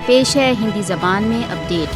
پیش ہے ہندی زبان میں اپڈیٹ۔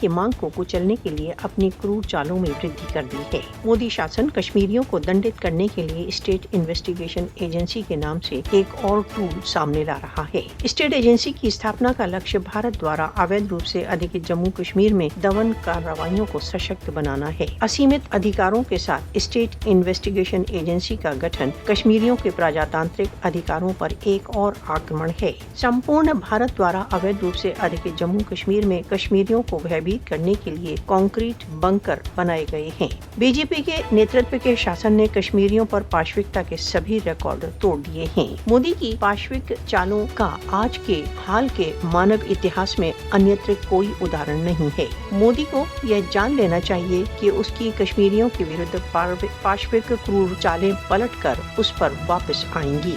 کی مانگ کو کچلنے کے لیے اپنی کرور چالوں میں وردھی کر دی ہے۔ مودی شاسن کشمیریوں کو دنڈت کرنے کے لیے اسٹیٹ انویسٹیگیشن ایجنسی کے نام سے ایک اور ٹول سامنے لا رہا ہے۔ اسٹیٹ ایجنسی کی استھاپنا کا لکشیہ بھارت دوارا اویدھ روپ سے ادھکت جموں کشمیر میں دمن کارروائیوں کو سشکت بنانا ہے۔ اسیمت ادھیکاروں کے ساتھ اسٹیٹ انویسٹیگیشن ایجنسی کا گٹھن کشمیریوں کے پرجاتانترک ادھیکاروں پر ایک اور آکرمن ہے۔ سمپورن بھارت دوارا اویدھ روپ سے ادھکت جموں کشمیر میں کشمیریوں کو بھیبھیت کرنے کے لیے کانکریٹ بنکر بنائے گئے ہیں۔ بی جے پی کے نیترتو کے شاسن نے کشمیریوں پر پاشوکتا کے سبھی ریکارڈ توڑ دیے ہیں۔ مودی کی پاشوک چالوں کا آج کے حال کے مانو اتہاس میں انیتر کوئی ادہرن نہیں ہے۔ مودی کو یہ جان لینا چاہیے کہ اس کی کشمیریوں کے ورد پاشوک کرور چالیں پلٹ کر اس پر واپس آئیں گی۔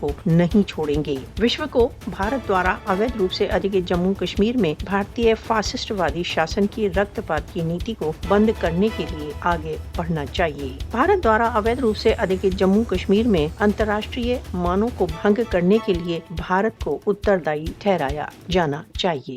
کو نہیں چھوڑیں گے۔ وشو کو بھارت دوارا اویدھ روپ سے ادھکت جموں کشمیر میں بھارتی فاسسٹ وادی شاسن کی رکت پات کی نیتی کو بند کرنے کے لیے آگے بڑھنا چاہیے۔ بھارت دوارا اویدھ روپ سے ادھکت جموں کشمیر میں انترراشٹریہ مانوں کو بھنگ کرنے کے لیے بھارت کو اتردائی ٹھہرایا جانا چاہیے۔